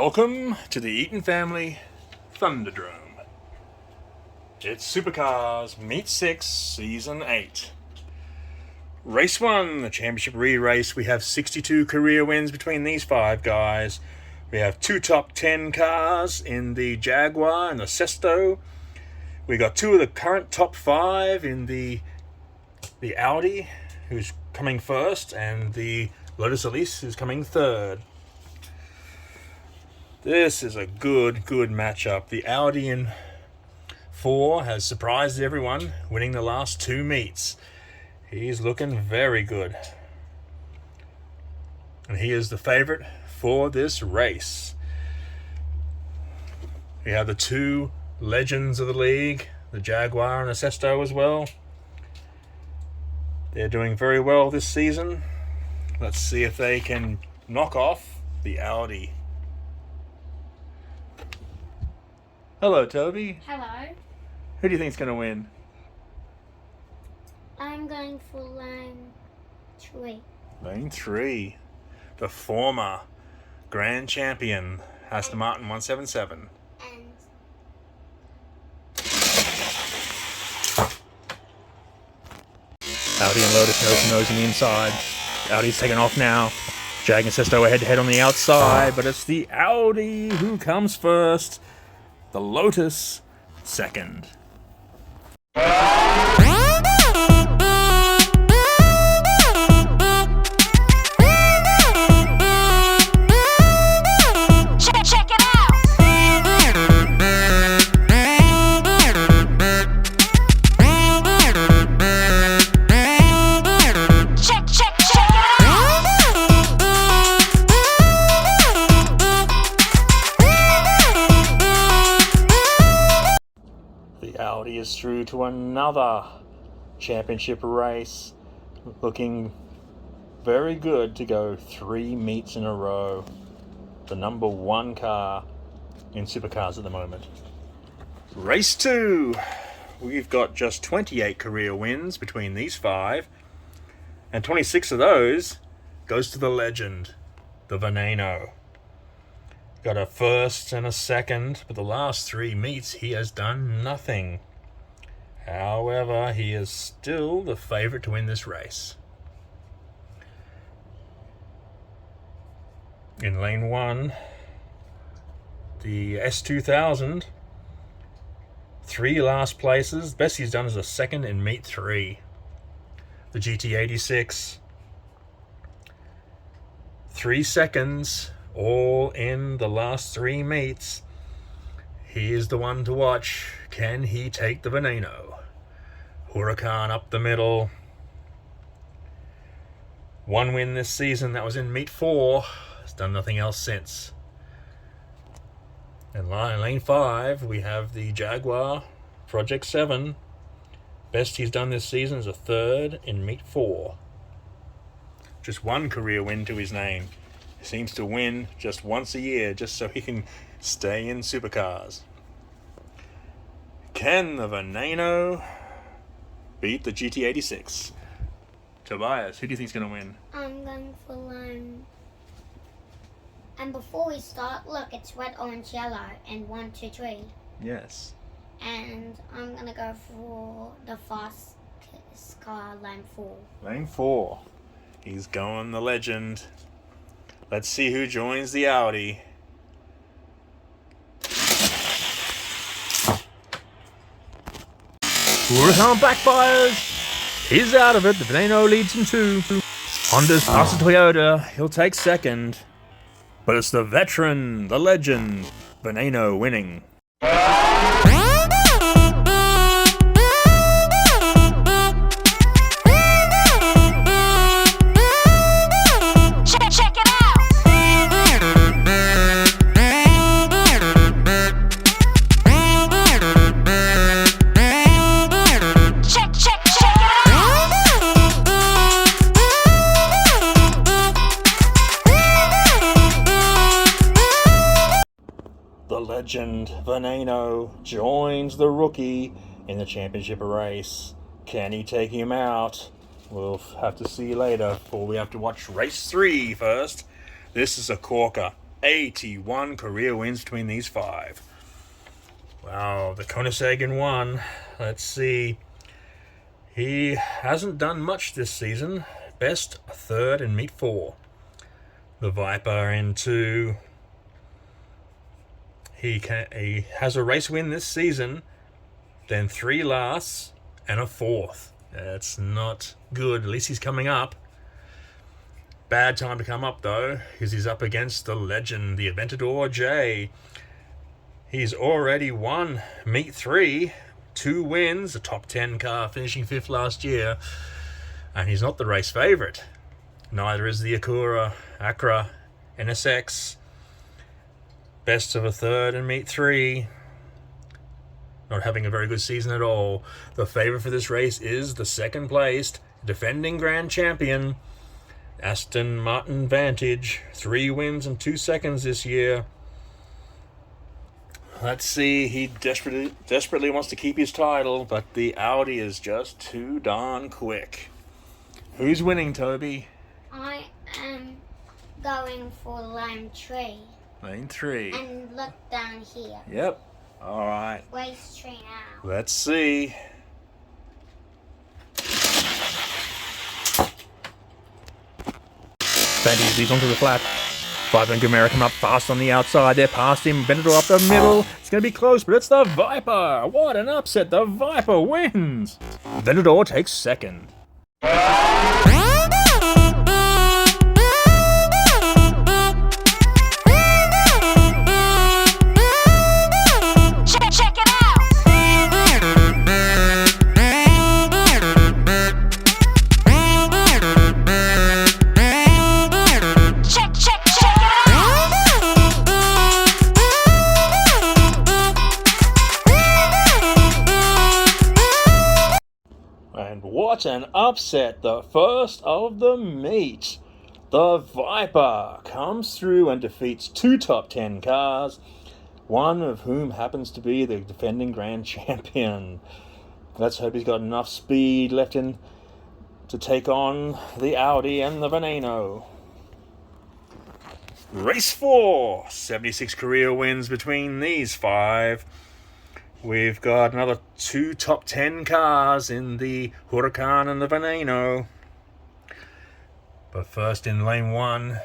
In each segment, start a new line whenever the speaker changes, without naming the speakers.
Welcome to the Eaton Family Thunderdrome. It's Supercars Meet 6 Season 8. Race 1, the championship re-race. We have 62 career wins between these five guys. We have two top 10 cars in the Jaguar and the Sesto. We got two of the current top 5 in the Audi, who's coming first, and the Lotus Elise, who's coming third. This is a good matchup. The Audi in 4 has surprised everyone, winning the last 2 meets. He's looking very good. And he is the favorite for this race. We have the two legends of the league, the Jaguar and the Sesto as well. They're doing very well this season. Let's see if they can knock off the Audi. Hello, Toby.
Hello.
Who do you think is going to win?
I'm going for lane 3.
Lane 3. The former grand champion, Aston Martin 177.
And
Audi and Lotus nose on the inside. Audi's taking off now. Jag and Sesto are head-to-head on the outside, but it's the Audi who comes first. The Lotus second.
check it out. Check it out.
The Audi is through to another championship race, looking very good to go 3 meets in a row. The number 1 car in supercars at the moment. Race 2. We've got just 28 career wins between these 5, and 26 of those goes to the legend, the Veneno. Got a first and a second, but the last 3 meets he has done nothing. However, he is still the favorite to win this race. In lane 1, the S2000, 3 last places. The best he's done is a second in meet 3. The GT86, 3 seconds, all in the last 3 meets. He is the one to watch. Can he take the Veneno? Huracan up the middle. 1 win this season, that was in meet 4. Has done nothing else since. In lane 5, we have the Jaguar Project 7. Best he's done this season is a 3rd in meet 4. Just 1 career win to his name. He seems to win just once a year, just so he can stay in supercars. Can the Veneno beat the GT86? Tobias, who do you think is going to win?
I'm going for lane. And before we start, look, it's red, orange, yellow, and 1, 2, 3.
Yes.
And I'm gonna go for the fastest car, lane 4.
Lane 4. He's going the legend. Let's see who joins the Audi. Huracan backfires. He's out of it. The Veneno leads in 2. Honda's past the Toyota. He'll take second. But it's the veteran, the legend, Veneno winning.
Check it out. Check it out.
The legend, Veneno, joins the rookie in the championship race. Can he take him out? We'll have to see later, for we have to watch race 3 first. This is a corker. 81 career wins between these 5. Wow, the Koenigsegg one. Let's see. He hasn't done much this season. Best 3rd in meet 4. The Viper in 2. He has a race win this season, then 3 lasts and a 4th. That's not good. At least he's coming up. Bad time to come up though, because he's up against the legend, the Aventador J. He's already won meet 3, 2 wins, a top 10 car, finishing 5th last year, and he's not the race favourite. Neither is the Acura NSX. Best of a 3rd in meet 3. Not having a very good season at all. The favourite for this race is the 2nd placed, defending grand champion, Aston Martin Vantage. 3 wins and 2 seconds this year. Let's see, he desperately wants to keep his title, but the Audi is just too darn quick. Who's winning, Toby?
I am going for lane 3.
Lane 3.
And look down here.
Yep. All right.
Race 3 now.
Let's see.
Vantage leads onto the flat. 5 and Gomera come up fast on the outside. They're past him. Venador up the middle. It's going to be close, but it's the Viper. What an upset. The Viper wins. Venador takes 2nd.
And what an upset, the first of the meet. The Viper comes through and defeats 2 top 10 cars, one of whom happens to be the defending grand champion. Let's hope he's got enough speed left in to take on the Audi and the Veneno. Race 4, 76 career wins between these 5. We've got another 2 top 10 cars in the Huracan and the Veneno. But first in lane 1,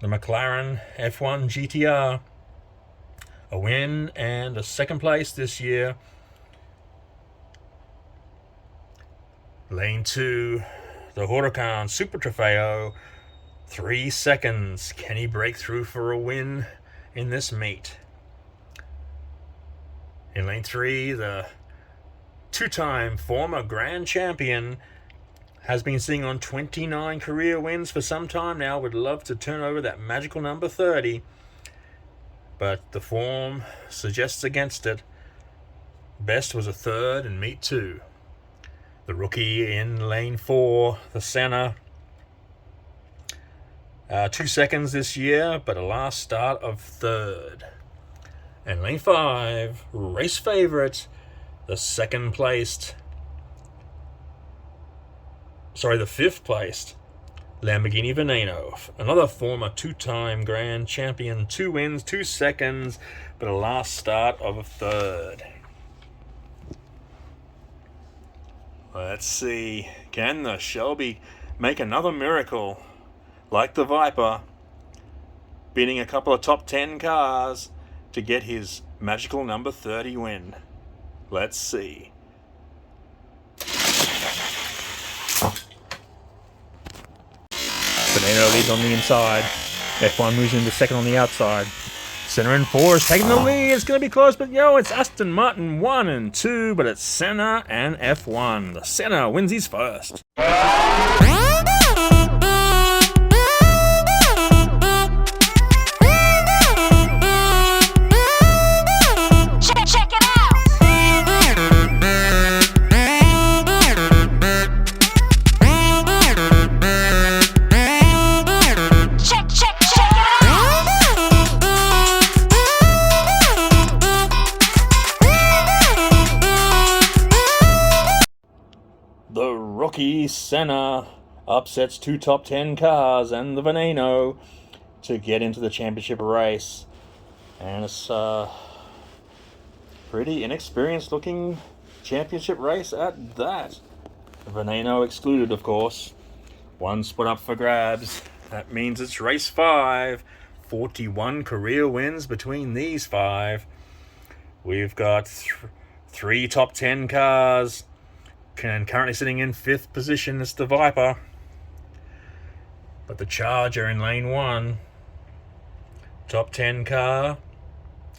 the McLaren F1 GTR. A win and a 2nd place this year. Lane 2, the Huracan Super Trofeo. 3 seconds. Can he break through for a win in this meet? In lane 3, the 2-time former grand champion has been sitting on 29 career wins for some time now. Would love to turn over that magical number 30. But the form suggests against it. Best was a 3rd in meet 2. The rookie in lane 4, the Senna. 2 seconds this year, but a last start of 3rd. And lane 5, race favourite, the 5th placed Lamborghini Veneno. Another former 2-time grand champion, 2 wins, 2 seconds, but a last start of a 3rd. Let's see, can the Shelby make another miracle like the Viper, beating a couple of top 10 cars to get his magical number 30 win? Let's see.
Veneno leads on the inside. F1 moves into 2nd on the outside. Senna in 4 is taking the lead. It's going to be close, but it's Aston Martin 1 and 2, but it's Senna and F1. The Senna wins his first.
The rookie Senna upsets 2 top 10 cars and the Veneno. to get into the championship race. And it's pretty inexperienced looking championship race at that. Veneno excluded, of course. One spot up for grabs. That means it's race 5. 41 career wins between these 5. We've got 3 top 10 cars. And currently sitting in 5th position is the Viper. But the Charger in lane 1. Top 10 car.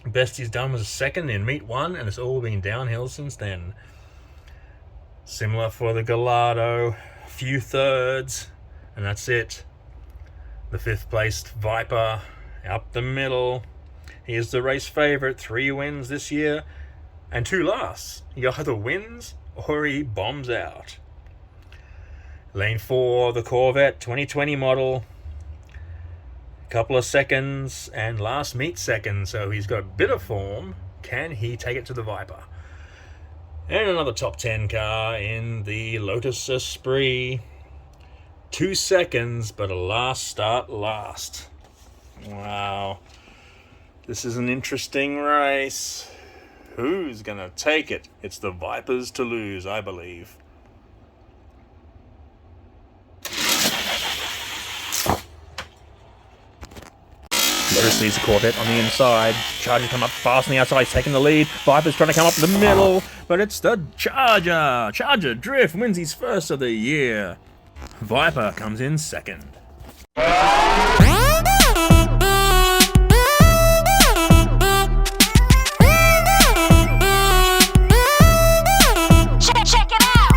Best he's done was 2nd in meet 1, and it's all been downhill since then. Similar for the Gallardo. A few thirds, and that's it. The 5th placed Viper up the middle. He is the race favourite. 3 wins this year and 2 lasts. He either wins or he bombs out. Lane 4, the Corvette 2020 model. Couple of seconds and last meet second, so he's got a bit of form. Can he take it to the Viper? And another top 10 car in the Lotus Esprit. 2 seconds, but a last start last. Wow. This is an interesting race. Who's going to take it? It's the Vipers to lose, I believe.
Lotus leads the Corvette on the inside. Charger come up fast on the outside, he's taking the lead. Viper's trying to come up the middle, but it's the Charger. Charger Drift wins his first of the year. Viper comes in second.
Check it out.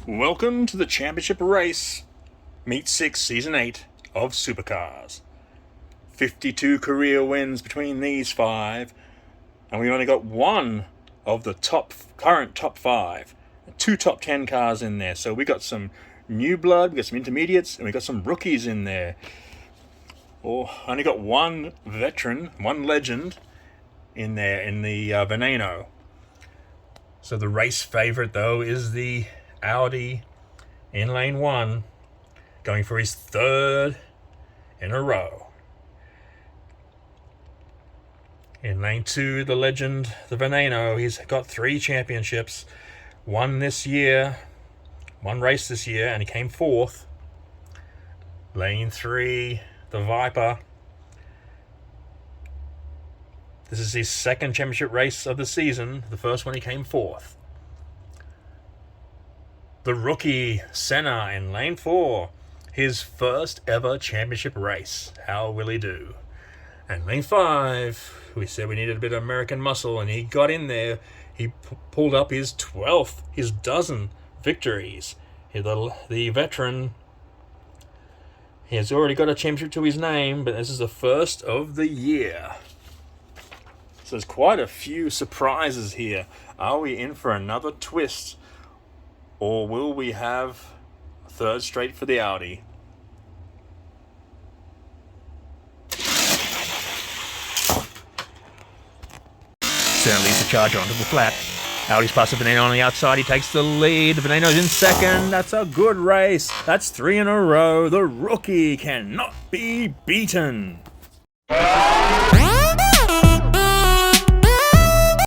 Welcome to the championship race, Meet 6, Season 8 of Supercars. 52 career wins between these 5, and we've only got 1 of the current top 5. 2 top 10 cars in there, so we got some new blood, we got some intermediates, and we got some rookies in there. Only got 1 veteran, 1 legend in there in the Veneno. So the race favourite, though, is the Audi in lane 1, going for his 3rd in a row. In lane 2, the legend, the Veneno, he's got 3 championships. 1 this year, 1 race this year, and he came 4th. Lane 3, the Viper. This is his 2nd championship race of the season. The first one he came 4th. The rookie, Senna, in lane 4. His first ever championship race. How will he do? And lane 5, we said we needed a bit of American muscle, and he got in there. He pulled up his 12th, his dozen victories. The veteran, he has already got a championship to his name, but this is the first of the year. So there's quite a few surprises here. Are we in for another twist? Or will we have a 3rd straight for the Audi?
Senna leads the Charger onto the flat. Audi's past the Veneno on the outside, he takes the lead. The Veneno's in second. That's a good race. That's 3 in a row. The rookie cannot be beaten.